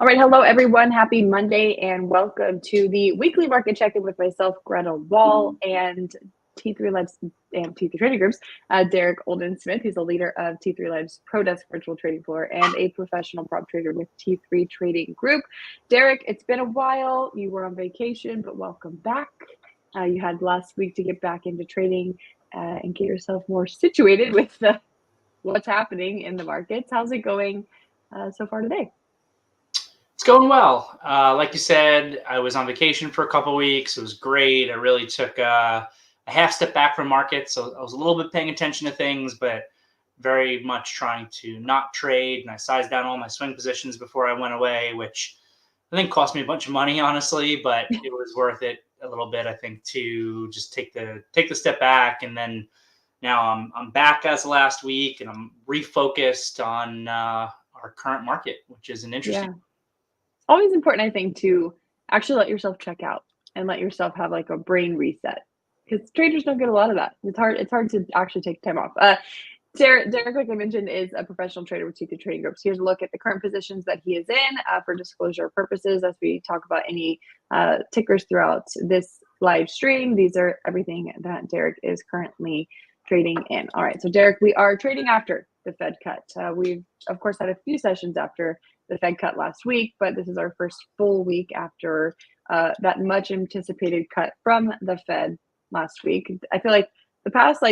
All right. Hello, everyone. Happy Monday and welcome to the weekly market check-in with myself, Greta Wall, and T3 Live's and T3 Trading Group's Derrick Oldensmith. He's the leader of T3 Live's Pro Desk Virtual Trading Floor and a professional prop trader with T3 Trading Group. Derrick, it's been a while. You were on vacation, but welcome back. You had last week to get back into trading and get yourself more situated with what's happening in the markets. How's it going so far today? It's going well. Like you said, I was on vacation for a couple of weeks. It was great. I really took a half step back from markets. So I was a little bit paying attention to things, but very much trying to not trade. And I sized down all my swing positions before I went away, which I think cost me a bunch of money, honestly, but it was worth it a little bit, I think, to just take the step back. And then now I'm back as of last week, and I'm refocused on our current market, which is an interesting. Yeah. Always important, I think, to actually let yourself check out and let yourself have like a brain reset, because traders don't get a lot of that. It's hard to actually take time off. Derrick, like I mentioned, is a professional trader with T3 Trading Group. So here's a look at the current positions that he is in for disclosure purposes as we talk about any tickers throughout this live stream. These are everything that Derrick is currently trading in. All right, so Derrick, we are trading after the Fed cut. We've, of course, had a few sessions after the Fed cut last week, but this is our first full week after that much anticipated cut from the Fed last week. I feel like the past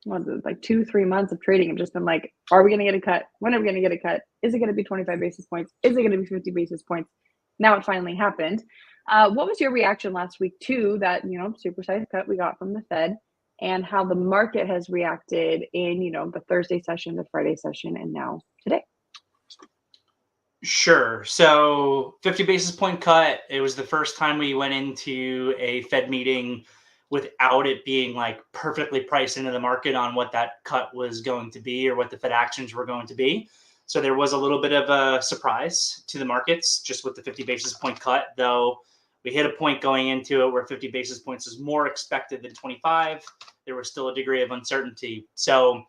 2-3 months of trading have just been like, are we going to get a cut? When are we going to get a cut? Is it going to be 25 basis points? Is it going to be 50 basis points? Now it finally happened. What was your reaction last week to that, supersized cut we got from the Fed, and how the market has reacted in, the Thursday session, the Friday session, and now today? Sure. So 50 basis point cut. It was the first time we went into a Fed meeting without it being like perfectly priced into the market on what that cut was going to be or what the Fed actions were going to be. So there was a little bit of a surprise to the markets just with the 50 basis point cut, though we hit a point going into it where 50 basis points is more expected than 25. There was still a degree of uncertainty. So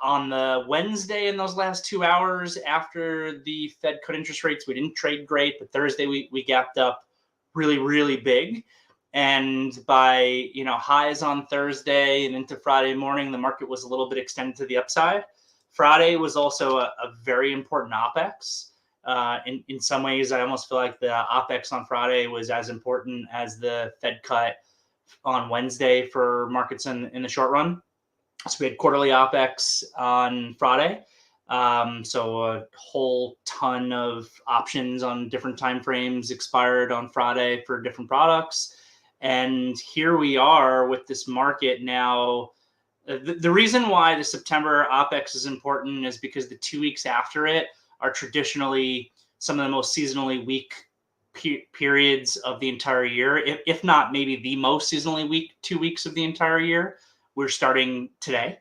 on the Wednesday, in those last 2 hours after the Fed cut interest rates, we didn't trade great, but Thursday we gapped up really, really big. And by, highs on Thursday and into Friday morning, the market was a little bit extended to the upside. Friday was also a very important OPEX. In some ways, I almost feel like the OPEX on Friday was as important as the Fed cut on Wednesday for markets in the short run. So we had quarterly OPEX on Friday. So a whole ton of options on different timeframes expired on Friday for different products. And here we are with this market now. The reason why the September OPEX is important is because the 2 weeks after it are traditionally some of the most seasonally weak periods of the entire year, if not maybe the most seasonally weak 2 weeks of the entire year. We're starting today.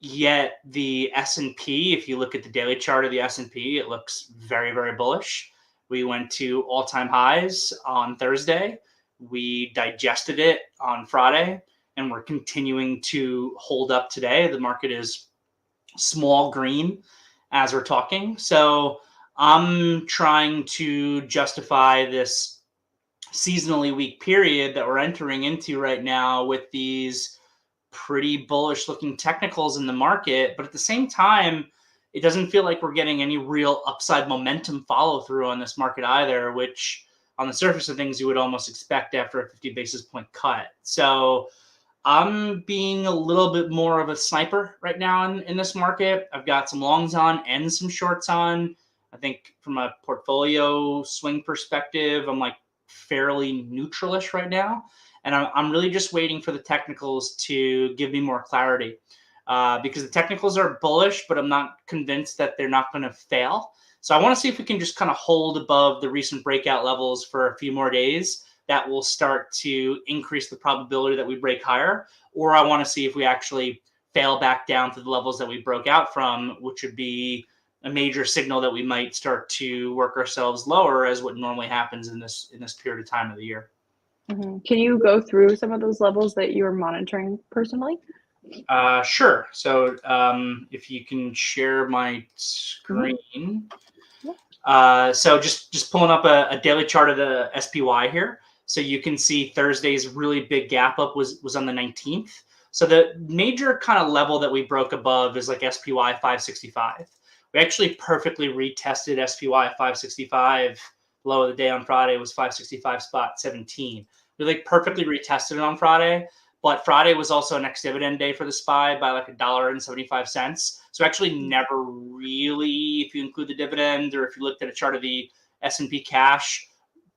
Yet the S&P, if you look at the daily chart of the S&P, it looks very, very bullish. We went to all-time highs on Thursday. We digested it on Friday, and we're continuing to hold up today. The market is small green as we're talking. So I'm trying to justify this seasonally weak period that we're entering into right now with these pretty bullish looking technicals in the market. But at the same time, it doesn't feel like we're getting any real upside momentum follow through on this market either, which on the surface of things you would almost expect after a 50 basis point cut. So I'm being a little bit more of a sniper right now in this market. I've got some longs on and some shorts on. I think from a portfolio swing perspective, I'm like fairly neutralish right now. And I'm really just waiting for the technicals to give me more clarity because the technicals are bullish, but I'm not convinced that they're not going to fail. So I want to see if we can just kind of hold above the recent breakout levels for a few more days. That will start to increase the probability that we break higher. Or I want to see if we actually fail back down to the levels that we broke out from, which would be a major signal that we might start to work ourselves lower, as what normally happens in this period of time of the year. Mm-hmm. Can you go through some of those levels that you are monitoring personally? Sure. So if you can share my screen. So just pulling up a daily chart of the SPY here. So you can see Thursday's really big gap up was on the 19th. So the major kind of level that we broke above is like SPY 565. We actually perfectly retested SPY 565. Low of the day on Friday was 565.17. We like perfectly retested it on Friday. But Friday was also an ex-dividend day for the SPY by like $1.75. So actually never really, if you include the dividend or if you looked at a chart of the S&P cash,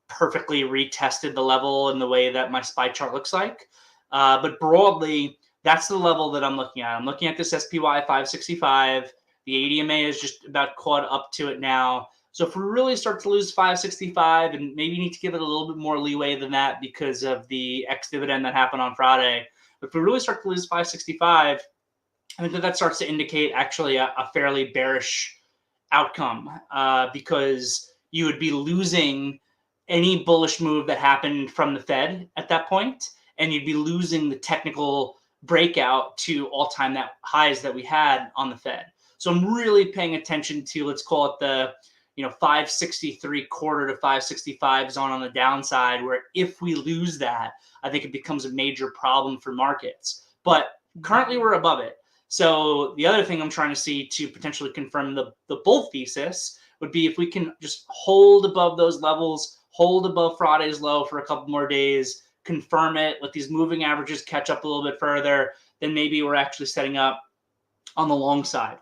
perfectly retested the level in the way that my SPY chart looks like. But broadly, that's the level that I'm looking at. I'm looking at this SPY 565. The ADMA is just about caught up to it now. So if we really start to lose 565 and maybe need to give it a little bit more leeway than that because of the ex-dividend that happened on Friday, if we really start to lose 565, I think that starts to indicate actually a fairly bearish outcome because you would be losing any bullish move that happened from the Fed at that point, and you'd be losing the technical breakout to all-time highs that we had on the Fed. So I'm really paying attention to, let's call it the 563 quarter to 565 zone on the downside, where if we lose that, I think it becomes a major problem for markets. But currently we're above it. So the other thing I'm trying to see to potentially confirm the bull thesis would be if we can just hold above those levels, hold above Friday's low for a couple more days, confirm it, let these moving averages catch up a little bit further, then maybe we're actually setting up on the long side.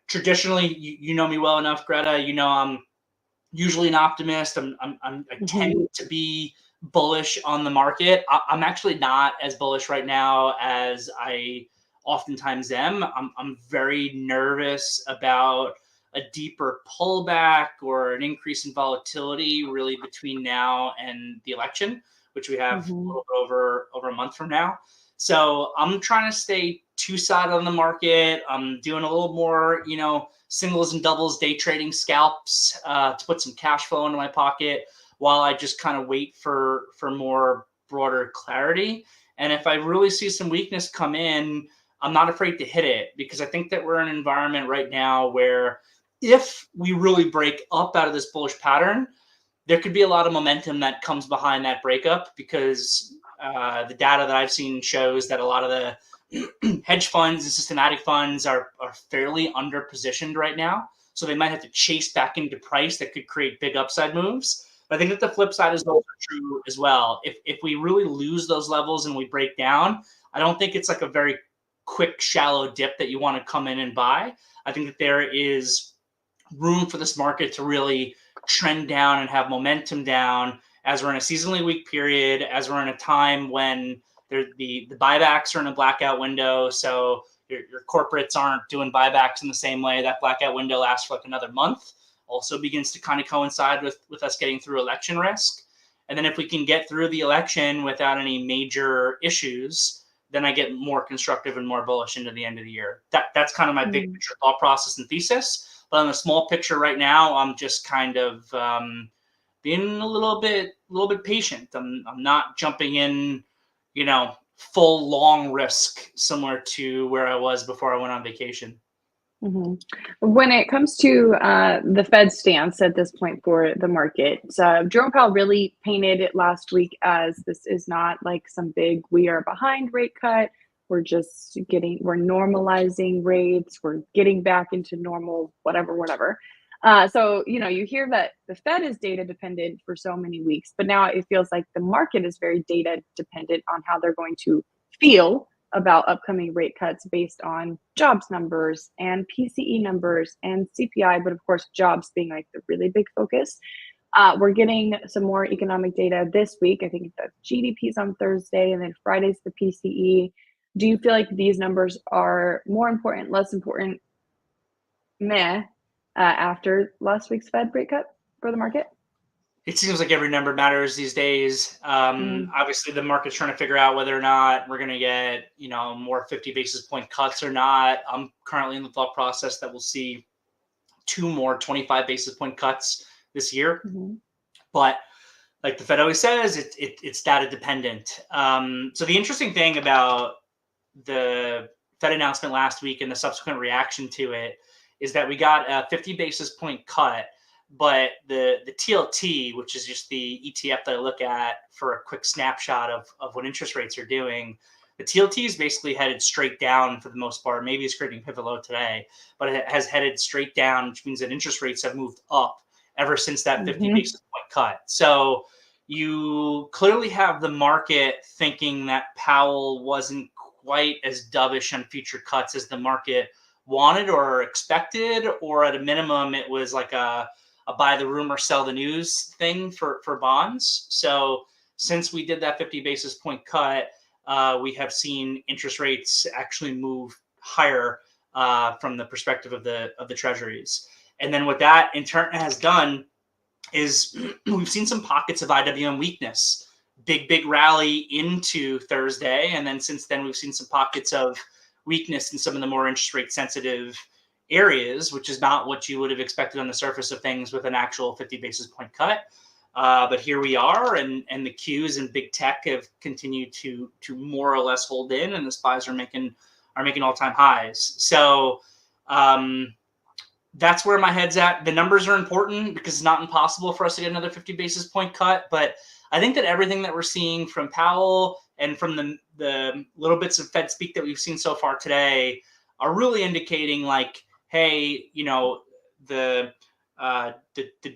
Traditionally, you know me well enough, Greta. I'm usually an optimist. I tend to be bullish on the market. I'm actually not as bullish right now as I oftentimes am. I'm very nervous about a deeper pullback or an increase in volatility really between now and the election, which we have a little bit over a month from now. So I'm trying to stay two-sided on the market. I'm doing a little more, singles and doubles day trading scalps to put some cash flow into my pocket while I just kind of wait for more broader clarity. And if I really see some weakness come in, I'm not afraid to hit it because I think that we're in an environment right now where if we really break up out of this bullish pattern, there could be a lot of momentum that comes behind that breakup because the data that I've seen shows that a lot of the hedge funds and systematic funds are fairly underpositioned right now. So they might have to chase back into price that could create big upside moves. But I think that the flip side is also true as well. If we really lose those levels and we break down, I don't think it's like a very quick, shallow dip that you want to come in and buy. I think that there is room for this market to really trend down and have momentum down as we're in a seasonally weak period, as we're in a time when the buybacks are in a blackout window. So your corporates aren't doing buybacks in the same way. That blackout window lasts for like another month. Also begins to kind of coincide with us getting through election risk. And then if we can get through the election without any major issues, then I get more constructive and more bullish into the end of the year. That's kind of my big picture thought process and thesis. But on the small picture right now, I'm just kind of being a little bit patient. I'm not jumping in, full long risk similar to where I was before I went on vacation. When it comes to the Fed stance at this point for the market, Jerome Powell really painted it last week as this is not like some big we are behind rate cut. We're normalizing rates. We're getting back into normal, whatever. So, you hear that the Fed is data dependent for so many weeks, but now it feels like the market is very data dependent on how they're going to feel about upcoming rate cuts based on jobs numbers and PCE numbers and CPI, but of course, jobs being like the really big focus. We're getting some more economic data this week. I think the GDP is on Thursday, and then Friday's the PCE. Do you feel like these numbers are more important, less important, after last week's Fed rate cut for the market? It seems like every number matters these days. Obviously, the market's trying to figure out whether or not we're going to get, more 50 basis point cuts or not. I'm currently in the thought process that we'll see 2 more 25 basis point cuts this year. But like the Fed always says, it's data dependent. So the interesting thing about the Fed announcement last week and the subsequent reaction to it is that we got a 50 basis point cut, but the TLT, which is just the ETF that I look at for a quick snapshot of what interest rates are doing, the TLT is basically headed straight down for the most part. Maybe it's creating pivot low today, but it has headed straight down, which means that interest rates have moved up ever since that 50 basis point cut. So you clearly have the market thinking that Powell wasn't quite as dovish on future cuts as the market wanted or expected, or at a minimum, it was like a buy the rumor, sell the news thing for bonds. So since we did that 50 basis point cut, we have seen interest rates actually move higher from the perspective of the treasuries. And then what that in turn has done is we've seen some pockets of IWM weakness, big rally into Thursday. And then since then, we've seen some pockets of weakness in some of the more interest rate sensitive areas, which is not what you would have expected on the surface of things with an actual 50 basis point cut. But here we are, and the Qs and big tech have continued to more or less hold in, and the SPYs are making all-time highs. So that's where my head's at. The numbers are important because it's not impossible for us to get another 50 basis point cut. But I think that everything that we're seeing from Powell and from the little bits of Fed speak that we've seen so far today are really indicating like, hey, the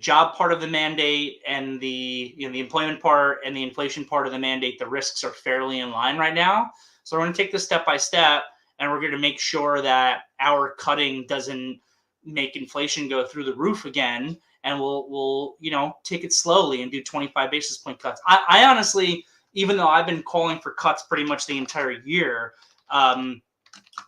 job part of the mandate and the employment part and the inflation part of the mandate, the risks are fairly in line right now. So we're going to take this step by step, and we're going to make sure that our cutting doesn't make inflation go through the roof again, and we'll take it slowly and do 25 basis point cuts. I honestly, even though I've been calling for cuts pretty much the entire year,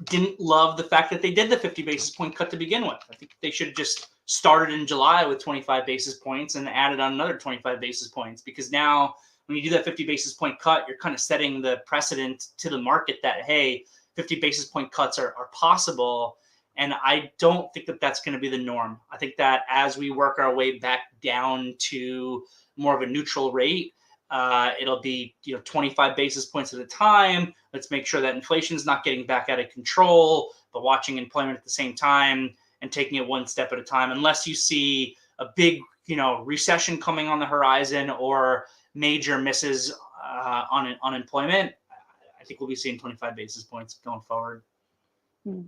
didn't love the fact that they did the 50 basis point cut to begin with. I think they should have just started in July with 25 basis points and added on another 25 basis points, because now when you do that 50 basis point cut, you're kind of setting the precedent to the market that, hey, 50 basis point cuts are possible. And I don't think that that's going to be the norm. I think that as we work our way back down to more of a neutral rate, it'll be 25 basis points at a time. Let's make sure that inflation is not getting back out of control, but watching employment at the same time and taking it one step at a time. Unless you see a big recession coming on the horizon or major misses on unemployment, I think we'll be seeing 25 basis points going forward. All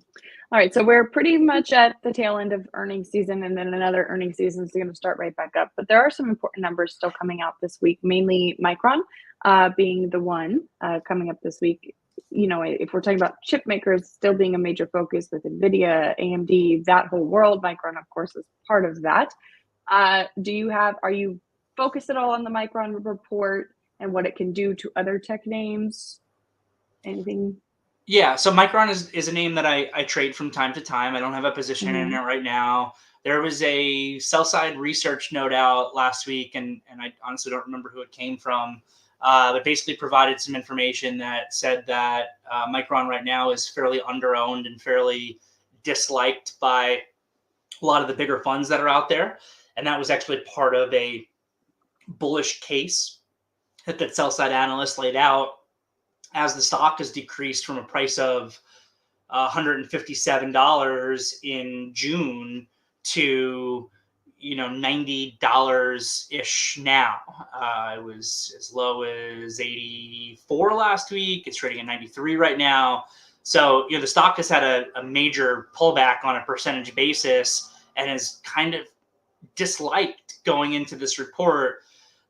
right, so we're pretty much at the tail end of earnings season, and then another earnings season is going to start right back up. But there are some important numbers still coming out this week, mainly Micron being the one coming up this week. If we're talking about chip makers still being a major focus with NVIDIA, AMD, that whole world, Micron, of course, is part of that. Are you focused at all on the Micron report and what it can do to other tech names? Anything? Yeah, so Micron is a name that I trade from time to time. I don't have a position in it right now. There was a sell-side research note out last week, and I honestly don't remember who it came from, that basically provided some information that said that Micron right now is fairly under-owned and fairly disliked by a lot of the bigger funds that are out there. And that was actually part of a bullish case that sell-side analysts laid out, as the stock has decreased from a price of $157 in June to $90 ish now. It was as low as 84 last week. It's trading at 93 right now. So the stock has had a major pullback on a percentage basis and is kind of disliked going into this report.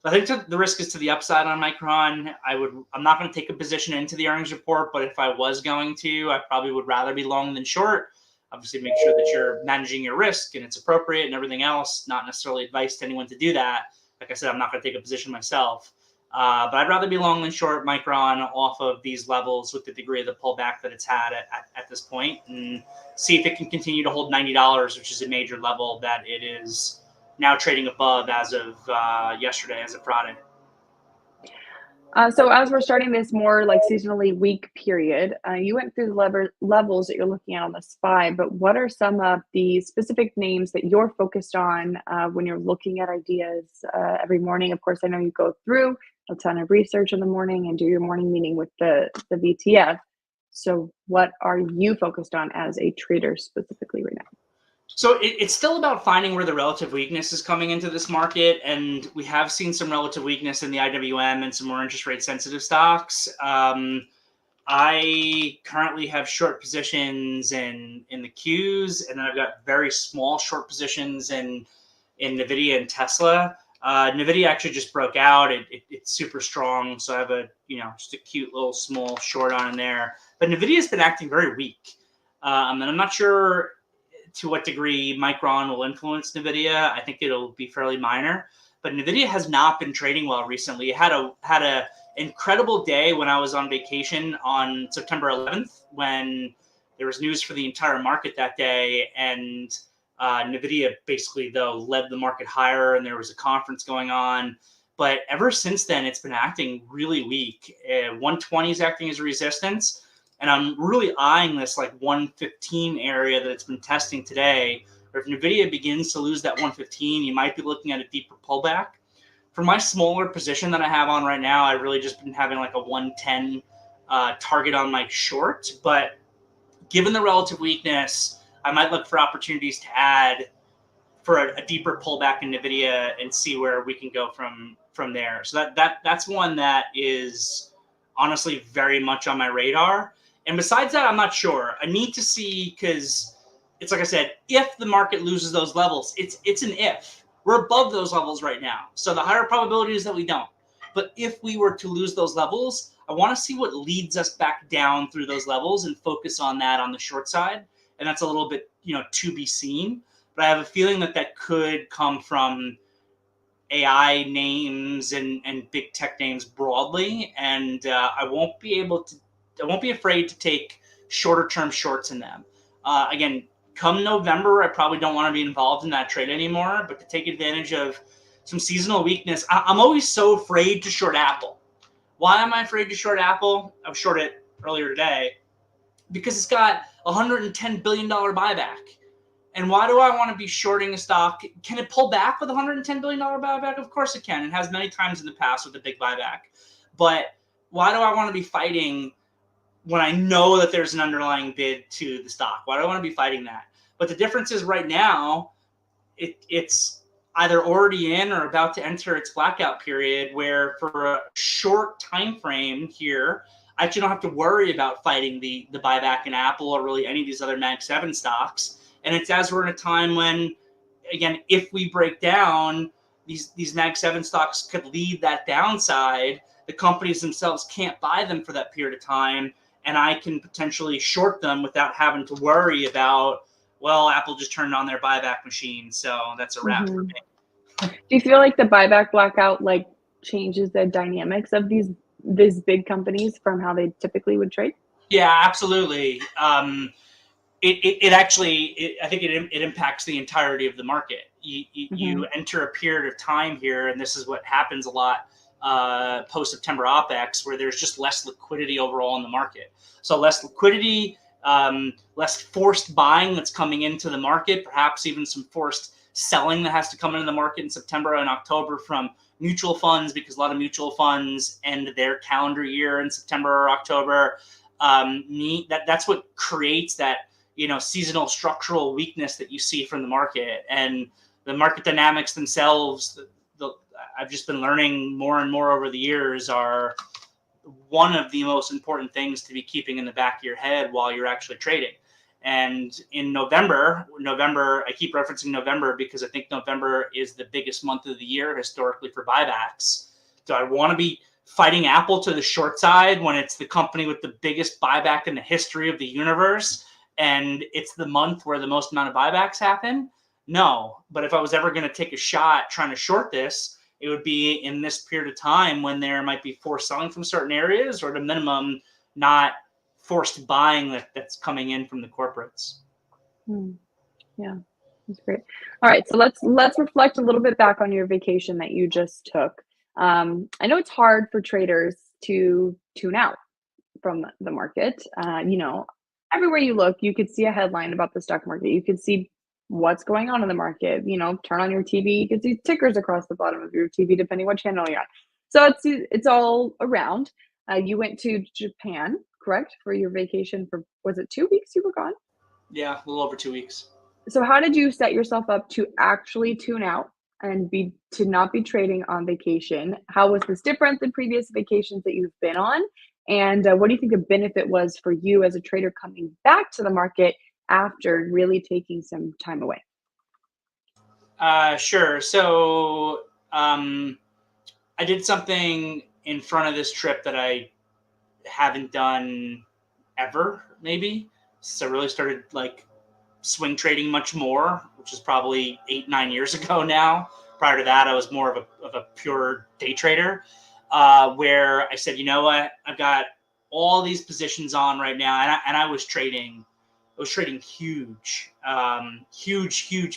I think the risk is to the upside on Micron. I'm not going to take a position into the earnings report, but if I was going to, I probably would rather be long than short. Obviously, make sure that you're managing your risk and it's appropriate and everything else. Not necessarily advice to anyone to do that. Like I said, I'm not going to take a position myself. But I'd rather be long than short Micron off of these levels with the degree of the pullback that it's had at this point, and see if it can continue to hold $90, which is a major level that it is now trading above as of yesterday, as of Friday. So as we're starting this more like seasonally weak period, you went through the levels that you're looking at on the SPY, but what are some of the specific names that you're focused on when you're looking at ideas every morning? Of course, I know you go through a ton of research in the morning and do your morning meeting with the VTF. So what are you focused on as a trader specifically right now? So it's still about finding where the relative weakness is coming into this market, and we have seen some relative weakness in the IWM and some more interest rate sensitive stocks. I currently have short positions in the Qs, and then I've got very small short positions in Nvidia and Tesla. Nvidia actually just broke out. It's super strong, so I have a just a cute little small short on in there. But Nvidia has been acting very weak, and I'm not sure to what degree Micron will influence Nvidia. I think it'll be fairly minor, but Nvidia has not been trading well recently. It had a incredible day when I was on vacation on September 11th, when there was news for the entire market that day, and Nvidia basically though led the market higher, and there was a conference going on. But ever since then, it's been acting really weak. 120 is acting as a resistance. And I'm really eyeing this like 115 area that it's been testing today. Or if Nvidia begins to lose that 115, you might be looking at a deeper pullback. For my smaller position that I have on right now, I've really just been having like a 110 target on my short. But given the relative weakness, I might look for opportunities to add for a deeper pullback in Nvidia and see where we can go from there. So that's one that is honestly very much on my radar. And besides that, I'm not sure. I need to see, because it's like I said, if the market loses those levels, it's an if. We're above those levels right now. So the higher probability is that we don't. But if we were to lose those levels, I want to see what leads us back down through those levels and focus on that on the short side. And that's a little bit, to be seen. But I have a feeling that could come from AI names and big tech names broadly. And I won't be afraid to take shorter term shorts in them. Again, come November, I probably don't want to be involved in that trade anymore, but to take advantage of some seasonal weakness, I'm always so afraid to short Apple. Why am I afraid to short Apple? I was short it earlier today because it's got $110 billion buyback. And why do I want to be shorting a stock? Can it pull back with $110 billion buyback? Of course it can. It has many times in the past with a big buyback. But why do I want to be fighting when I know that there's an underlying bid to the stock? Why do I want to be fighting that? But the difference is right now, it's either already in or about to enter its blackout period, where for a short time frame here, I actually don't have to worry about fighting the buyback in Apple or really any of these other Mag 7 stocks. And it's as we're in a time when, again, if we break down, these Mag 7 stocks could lead that downside. The companies themselves can't buy them for that period of time, and I can potentially short them without having to worry about, well, Apple just turned on their buyback machine, so that's a wrap for me. Do you feel like the buyback blackout changes the dynamics of these big companies from how they typically would trade? Yeah, absolutely. It actually, I think it impacts the entirety of the market. You enter a period of time here, and this is what happens a lot post-September OPEX, where there's just less liquidity overall in the market. So less liquidity, less forced buying that's coming into the market, perhaps even some forced selling that has to come into the market in September and October from mutual funds, because a lot of mutual funds end their calendar year in September or October. That's what creates that seasonal structural weakness that you see from the market. And the market dynamics themselves, I've just been learning more and more over the years, are one of the most important things to be keeping in the back of your head while you're actually trading. And in November, I keep referencing November because I think November is the biggest month of the year historically for buybacks. Do I want to be fighting Apple to the short side when it's the company with the biggest buyback in the history of the universe, and it's the month where the most amount of buybacks happen? No. But if I was ever going to take a shot trying to short this, it would be in this period of time when there might be forced selling from certain areas, or at a minimum, not forced buying that's coming in from the corporates. Yeah, that's great. All right, so let's reflect a little bit back on your vacation that you just took. I know it's hard for traders to tune out from the market. Everywhere you look, you could see a headline about the stock market. You could see what's going on in the market. Turn on your TV, you can see tickers across the bottom of your TV, depending what channel you're on. So it's all around. You went to Japan, correct? For your vacation was it 2 weeks you were gone? Yeah, a little over 2 weeks. So how did you set yourself up to actually tune out and to not be trading on vacation? How was this different than previous vacations that you've been on? And what do you think the benefit was for you as a trader coming back to the market after really taking some time away? Sure. So I did something in front of this trip that I haven't done ever, maybe. So I really started like swing trading much more, which is probably 8, 9 years ago now. Prior to that, I was more of a pure day trader, where I said, you know what, I've got all these positions on right now, and I was trading. I was trading huge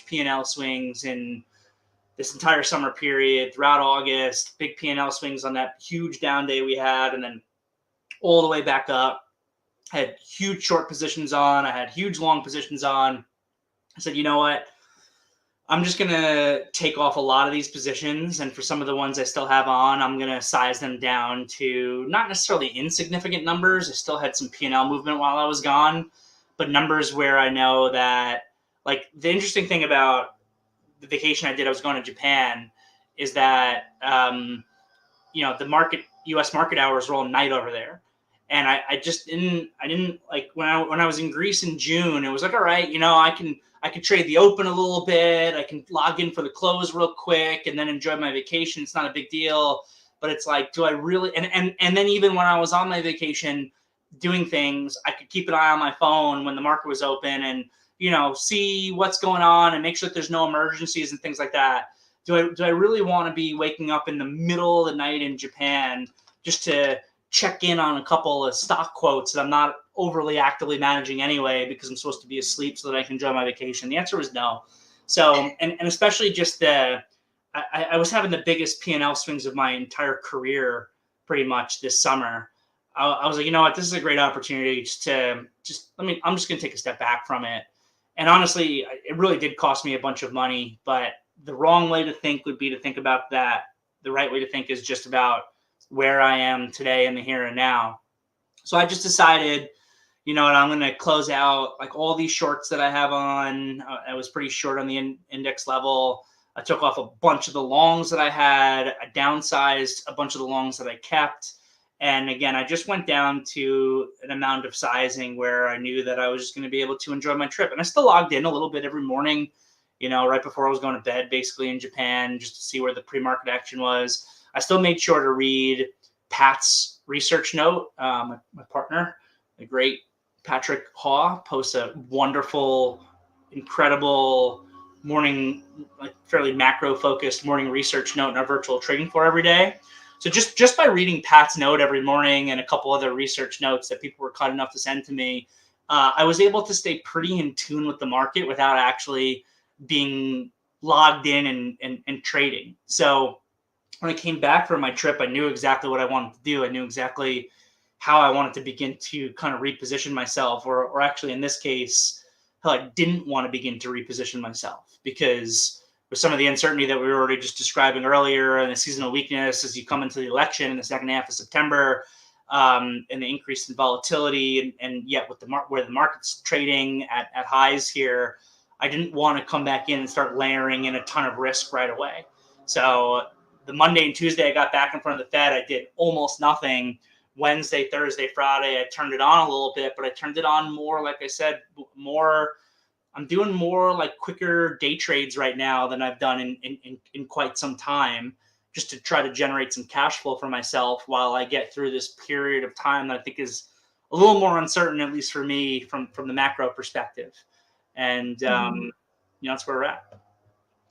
P&L swings in this entire summer period throughout August. Big P&L swings on that huge down day we had, and then all the way back up. I had huge short positions on. I had huge long positions on. I said, you know what? I'm just going to take off a lot of these positions. And for some of the ones I still have on, I'm going to size them down to not necessarily insignificant numbers. I still had some P&L movement while I was gone, but numbers where I know that, like, the interesting thing about the vacation I did, I was going to Japan, is that, the U.S. market hours were all night over there. And I didn't like when I was in Greece in June, it was like, all right, I can trade the open a little bit. I can log in for the close real quick and then enjoy my vacation. It's not a big deal, but it's like, do I really, and then even when I was on my vacation doing things, I could keep an eye on my phone when the market was open and, see what's going on and make sure that there's no emergencies and things like that. Do I really want to be waking up in the middle of the night in Japan just to check in on a couple of stock quotes that I'm not overly actively managing anyway because I'm supposed to be asleep so that I can enjoy my vacation? The answer was no. So, and especially just I was having the biggest P&L swings of my entire career pretty much this summer. I was like, you know what, this is a great opportunity I'm just going to take a step back from it. And honestly, it really did cost me a bunch of money, but the wrong way to think would be to think about that. The right way to think is just about where I am today in the here and now. So I just decided, you know what, I'm going to close out like all these shorts that I have on. I was pretty short on the index level. I took off a bunch of the longs that I had. I downsized a bunch of the longs that I kept. And again, I just went down to an amount of sizing where I knew that I was just going to be able to enjoy my trip. And I still logged in a little bit every morning, right before I was going to bed, basically in Japan, just to see where the pre-market action was. I still made sure to read Pat's research note. My partner, the great Patrick Haw, posts a wonderful, incredible morning, like fairly macro-focused morning research note in our virtual trading floor every day. So just by reading Pat's note every morning and a couple other research notes that people were kind enough to send to me, I was able to stay pretty in tune with the market without actually being logged in and trading. So when I came back from my trip, I knew exactly what I wanted to do. I knew exactly how I wanted to begin to kind of reposition myself, or actually in this case, how I didn't want to begin to reposition myself, because with some of the uncertainty that we were already just describing earlier and the seasonal weakness as you come into the election in the second half of September, and the increase in volatility, and yet with where the market's trading at highs here, I didn't want to come back in and start layering in a ton of risk right away. So the Monday and Tuesday I got back in front of the Fed, I did almost nothing. Wednesday, Thursday, Friday, I turned it on a little bit, but I turned it on more, like I said, I'm doing more like quicker day trades right now than I've done in quite some time, just to try to generate some cash flow for myself while I get through this period of time that I think is a little more uncertain, at least for me, from the macro perspective. And, that's where we're at.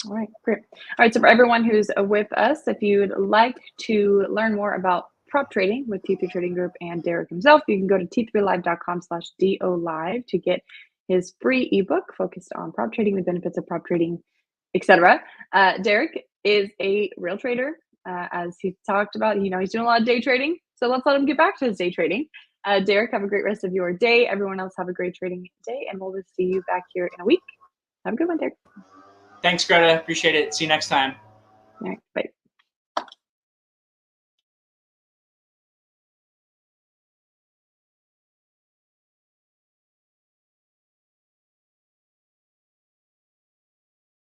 All right, great. All right, so for everyone who's with us, if you'd like to learn more about prop trading with T3 Trading Group and Derrick himself, you can go to t3live.com/DOLive to get his free ebook focused on prop trading, the benefits of prop trading, etc. Derrick is a real trader, as he talked about. He's doing a lot of day trading, so let's let him get back to his day trading. Derrick, have a great rest of your day. Everyone else have a great trading day, and we'll see you back here in a week. Have a good one, Derrick. Thanks, Greta. Appreciate it. See you next time. All right, bye.